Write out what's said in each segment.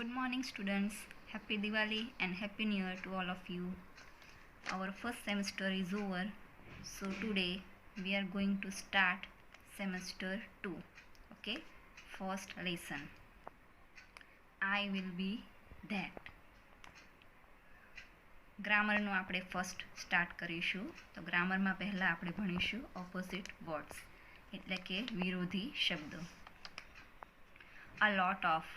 Good morning, students. Happy Diwali and Happy New Year to all of you. Our first semester is over, so today we are going to start semester 2. Okay, first lesson. I will be that. ગ્રામરનું આપણે first start કરીશું. તો ગ્રામરમાં પહેલાં આપણે ભણીશું opposite words એટલે કે વિરોધી શબ્દો. A lot of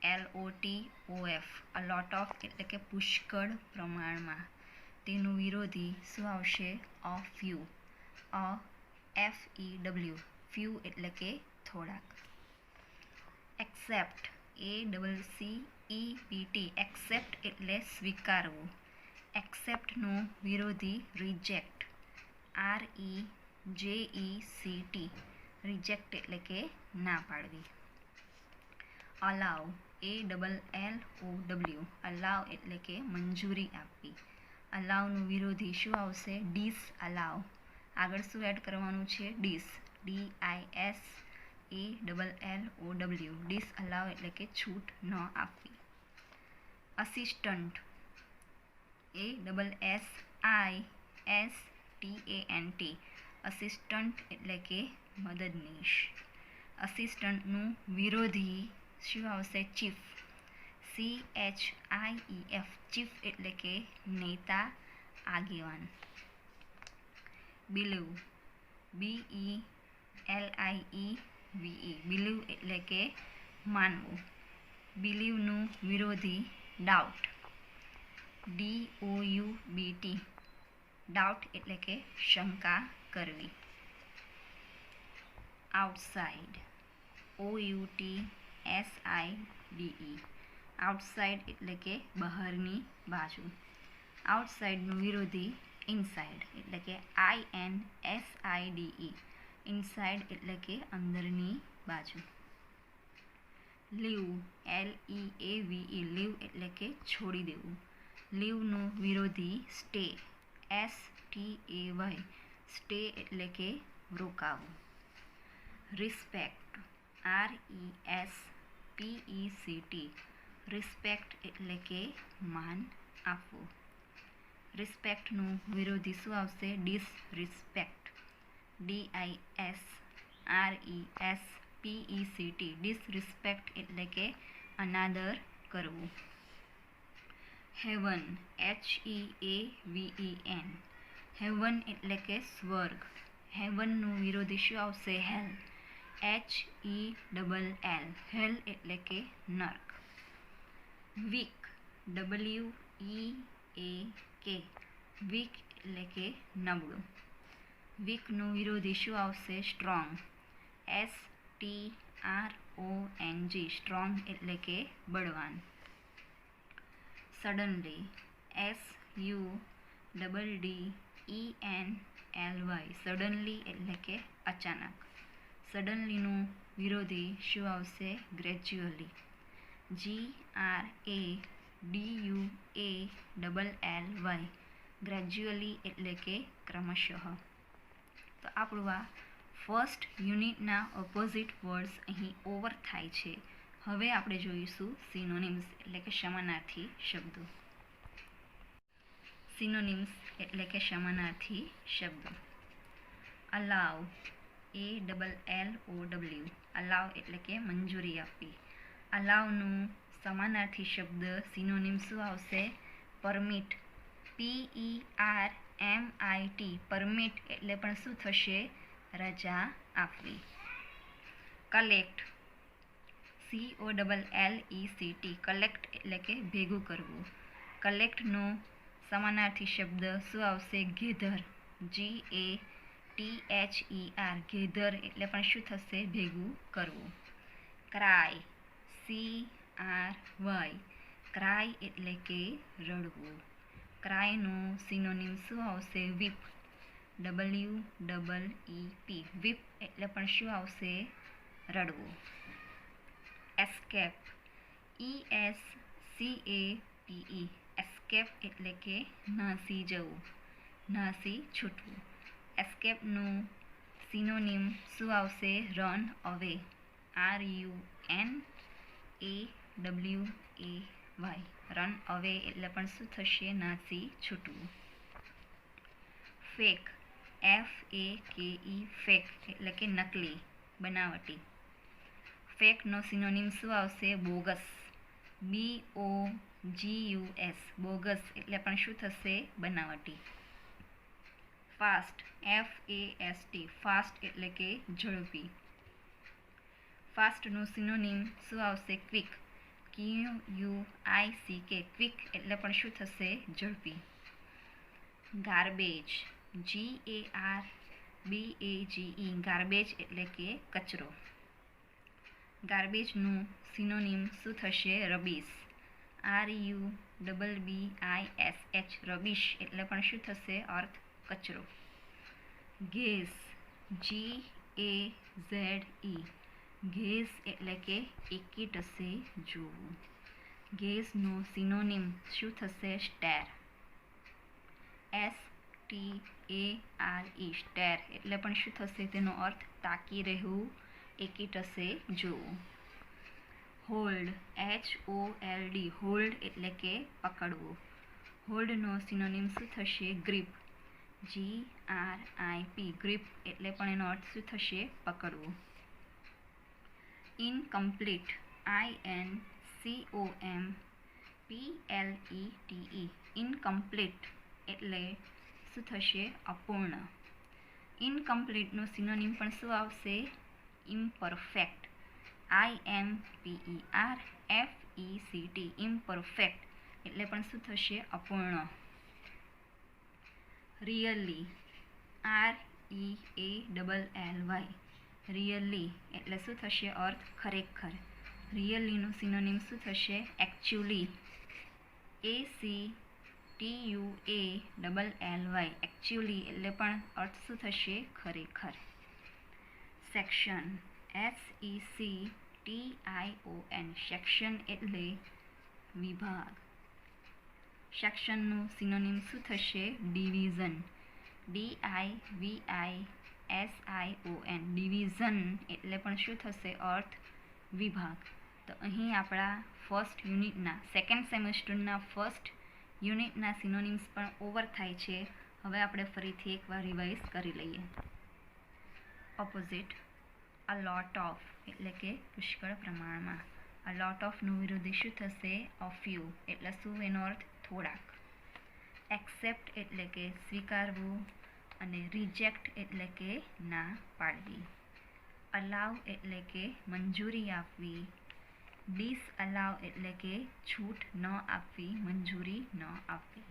ALOTOF a lot of એટલે કે પુષ્કળ પ્રમાણમાં. તેનું વિરોધી શું આવશે? A few. A FEW few એટલે કે થોડાક. એક્સેપ્ટ ACCEPT એક્સેપ્ટ એટલે સ્વીકારવું. એક્સેપ્ટનું વિરોધી રિજેક્ટ. REJECT રિજેક્ટ એટલે કે ના પાડવી. અલાવ ALLOW અલાવ એટલે કે મંજૂરી આપવી. અલાવનું વિરોધી શું આવશે? ડિસઅલાવ. આગળ શું એડ કરવાનું છે? ડિસ. DISALLOW ડિસઅલાવ એટલે કે છૂટ ન આપવી. અસિસ્ટન્ટ ASSISTANT અસિસ્ટન્ટ એટલે કે મદદનીશ. અસિસ્ટન્ટનું વિરોધી શું આવશે? ચીફ. CHIEF ચીફ એટલે કે નેતા, આગેવાન. બિલીવ BELIEVE બિલીવ એટલે કે માનવું. બિલીવનું વિરોધી ડાઉટ. DOUBT ડાઉટ એટલે કે શંકા કરવી. આઉટસાઇડ OUTSIDE આઉટસાઇડ એટલે કે બહારની બાજુ. આઉટસાઇડનું વિરોધી ઇનસાઇડ એટલે કે INSIDE ઇનસાઇડ એટલે કે અંદરની બાજુ. લીવ LEAVE લીવ એટલે કે છોડી દેવું. લીવનું વિરોધી સ્ટે STAY સ્ટે એટલે કે રોકાવું. રિસ્પેક્ટ RESPECT રિસ્પેક્ટ એટલે કે માન આપવું. રિસ્પેક્ટનું વિરોધી શું આવશે? ડિસરિસ્પેક્ટ. DISRESPECT ડિસરિસ્પેક્ટ એટલે કે અનાદર કરવું. હેવન HEAVEN હેવન એટલે કે સ્વર્ગ. હેવનનું વિરોધી શું આવશે? હેલ HELL હેલ એટલે કે નર્ક. વીક WEAK વીક એટલે કે નબળું. વીકનું વિરોધી શું આવશે? સ્ટ્રોંગ STRONG સ્ટ્રોંગ એટલે કે બળવાન. સડનલી SUDDENLY સડનલી એટલે કે અચાનક. સડનલીનું વિરોધી શું આવશે? ગ્રેજ્યુઅલી. GRADUALLY ગ્રેજ્યુઅલી એટલે કે ક્રમશઃ. તો આપણું આ ફર્સ્ટ યુનિટના ઓપોઝિટ વર્ડ્સ અહીં ઓવર થાય છે. હવે આપણે જોઈશું સિનોનિમ્સ એટલે કે સમાનાર્થી શબ્દો. સિનોનિમ્સ એટલે કે સમાનાર્થી શબ્દો. અલાવ ALLOW અલાવ એટલે કે મંજૂરી આપવી. અલાવનું સમાનાર્થી શબ્દ સિનોનિમ શું આવશે? પરમિટ PERMIT પરમિટ એટલે પણ શું થશે? રજા આપવી. કલેક્ટ COLLECT કલેક્ટ એટલે કે ભેગું કરવું. કલેક્ટનું સમાનાર્થી શબ્દ શું આવશે? ગેધર GATHER ગેધર એટલે પણ શું થશે? ભેગું કરવું. ક્રાય CRY ક્રાય એટલે કે રડવું. ક્રાયનું સિનોનિમ શું આવશે? વીપ WEEP વીપ એટલે પણ શું આવશે? રડવું. એસ્કેપ ESCAPE એસ્કેપ એટલે કે નાસી જવું, નાસી છૂટવું. એસ્કેપનું સિનોનિમ શું આવશે? રન અવે RUNAWAY રન અવે એટલે પણ શું થશે? નાસી છૂટવું. ફેક, FAKE, ફેક એટલે કે નકલી, બનાવટી. ફેકનો સિનોનિમ શું આવશે? બોગસ, BOGUS, બોગસ એટલે પણ શું થશે? બનાવટી. ફાસ્ટ, FAST, ફાસ્ટ એટલે કે ઝડપી. ફાસ્ટનું સિનોનિમ શું આવશે? ક્વિક, QUICK, ક્વિક એટલે પણ શું થશે? ઝડપી. ગાર્બેજ, GARBAGE, ગાર્બેજ એટલે કે કચરો. ગાર્બેજનું સિનોનિમ શું થશે? રબીશ, RUBBISH, રબીશ એટલે પણ શું થશે? અર્થ કચરો. ગેઝ, GAZE, ગેઝ એટલે કે એકી ટસે જોવું. ગેઝનું સિનોનિમ શું થશે? સ્ટેર, STARE, સ્ટેર એટલે પણ શું થશે? તેનો અર્થ તાકી રહેવું, એકી ટસે જોવું. હોલ્ડ, HOLD, હોલ્ડ એટલે કે પકડવું. હોલ્ડનો સિનોનિમ શું થશે? ગ્રીપ, GRIP, ગ્રીપ એટલે પણ એનો અર્થ શું થશે? પકડવું. ઇનકમ્પ્લીટ, INCOMPLETE, ઇનકમ્પ્લીટ એટલે શું થશે? અપૂર્ણ. ઇનકમ્પ્લીટનું સિનોનિમ પણ શું આવશે? ઇમ્પરફેક્ટ, IMPERFECT, ઇમ્પરફેક્ટ એટલે પણ શું થશે? અપૂર્ણ. રિયલી, REALLY, રિયલી એટલે શું થશે? અર્થ ખરેખર. રિયલીનું સિનોનિમ શું થશે? એકચ્યુઅલી, ACTUALLY, એકચ્યુઅલી એટલે પણ અર્થ શું થશે? ખરેખર. સેક્શન, SECTION, સેક્શન એટલે વિભાગ. સેક્શનનું સિનોનિમ શું થશે? ડિવિઝન, DIVISION, ડિવિઝન એટલે પણ શું થશે? અર્થ વિભાગ. તો અહીં આપણા ફર્સ્ટ યુનિટના, સેકન્ડ સેમેસ્ટરના ફર્સ્ટ યુનિટના સિનોનિમ્સ પણ ઓવર થાય છે. હવે આપણે ફરીથી એકવાર રિવાઇઝ કરી લઈએ. ઓપોઝિટ, અ લોટ ઓફ એટલે કે પુષ્કળ પ્રમાણમાં. અ લોટ ઓફનું વિરોધી શું થશે? અ ફ્યુ એટલે શું? એનો અર્થ થોડાક. એક્સેપ્ટ એટલે કે સ્વીકારવું અને રિજેક્ટ એટલે કે ના પાડવી. અલાવ એટલે કે મંજૂરી આપવી. ડિસઅલાવ એટલે કે છૂટ ન આપવી, મંજૂરી ન આપવી.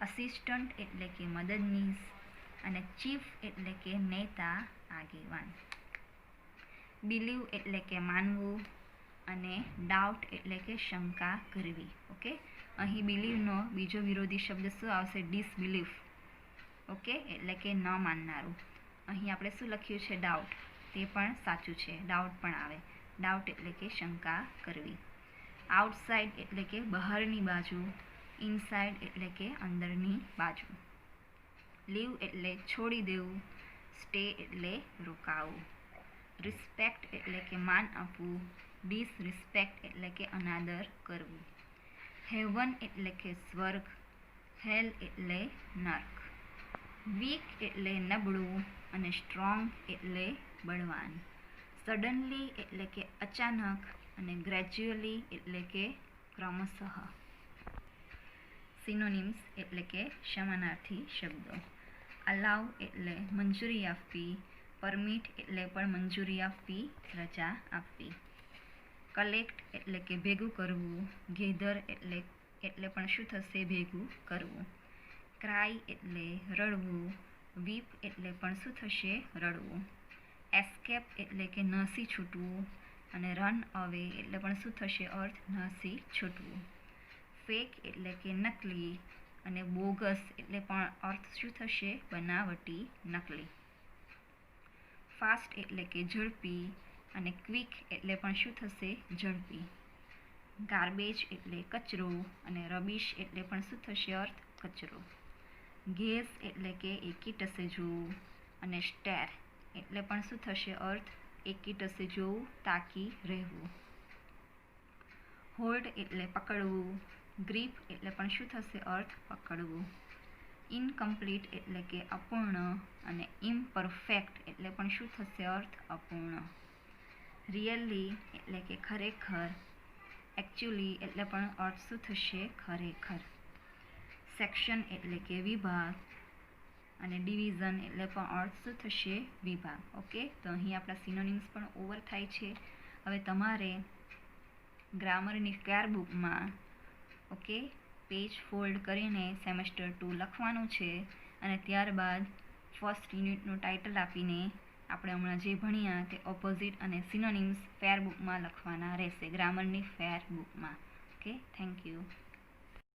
અસિસ્ટન્ટ એટલે કે મદદનીશ અને ચીફ એટલે કે નેતા, આગેવાન. બિલીવ એટલે કે માનવું અને ડાઉટ એટલે કે શંકા કરવી. ઓકે, અહીં બિલીવનો બીજો વિરોધી શબ્દ શું આવશે? ડિસબિલીફ. ઓકે, એટલે કે ન માનનારું. અહીં આપણે શું લખ્યું છે? ડાઉટ, તે પણ સાચું છે, ડાઉટ પણ આવે. ડાઉટ એટલે કે શંકા કરવી. આઉટસાઇડ એટલે કે બહારની બાજુ. ઇનસાઇડ એટલે કે અંદરની બાજુ. લીવ એટલે છોડી દેવું. સ્ટે એટલે રોકાવું. રિસ્પેક્ટ એટલે કે માન આપવું. ડિસરિસ્પેક્ટ એટલે કે અનાદર કરવું. હેવન એટલે કે સ્વર્ગ. હેલ એટલે નર્ક. વીક એટલે નબળું અને સ્ટ્રોંગ એટલે બળવાન. સડનલી એટલે કે અચાનક અને ગ્રેજ્યુઅલી એટલે કે ક્રમશઃ. સિનોનિમ્સ એટલે કે સમાનાર્થી શબ્દો. અલાવ એટલે મંજૂરી આપવી. પરમિટ એટલે પણ મંજૂરી આપવી, રજા આપવી. કલેક્ટ એટલે કે ભેગું કરવું. ગેધર એટલે પણ શું થશે? ભેગું કરવું. ક્રાય એટલે રડવું. વીપ એટલે પણ શું થશે? રડવું. એસ્કેપ એટલે કે નાસી છૂટવું અને રન અવે એટલે પણ શું થશે? અર્થ નાસી છૂટવું. ફેક એટલે કે નકલી અને બોગસ એટલે પણ અર્થ શું થશે? બનાવટી, નકલી. ફાસ્ટ એટલે કે ઝડપી અને ક્વિક એટલે પણ શું થશે? ઝડપી. ગાર્બેજ એટલે કચરો અને રબીશ એટલે પણ શું થશે? અર્થ કચરો. ગેસ એટલે કે એકી ટસે જોવું અને સ્ટેર એટલે પણ શું થશે? અર્થ એકી ટસે જોવું, તાકી રહેવું. હોલ્ડ એટલે પકડવું, ગ્રીપ એટલે પણ શું થશે અર્થ પકડવું, ઇનકમ્પ્લીટ એટલે કે અપૂર્ણ અને ઇમ્પરફેક્ટ એટલે પણ શું થશે અર્થ અપૂર્ણ, રિયલી એટલે કે ખરેખર, એકચ્યુઅલી એટલે પણ અર્થ શું થશે ખરેખર, સેક્શન એટલે કે વિભાગ અને ડિવિઝન એટલે પણ અર્થ શું થશે વિભાગ. ઓકે, તો અહીં આપણા સિનોનિમ્સ પણ ઓવર થાય છે. હવે તમારે ગ્રામરની ફેર બુકમાં ઓકે પેજ ફોલ્ડ કરીને સેમેસ્ટર 2 લખવાનું છે અને ત્યારબાદ ફર્સ્ટ યુનિટનું ટાઇટલ આપીને આપણે હમણાં જે ભણ્યા તે ઓપોઝિટ અને સિનોનિમ્સ ફેર બુકમાં લખવાના રહેશે, ગ્રામરની ફેર બુકમાં. Okay, thank you.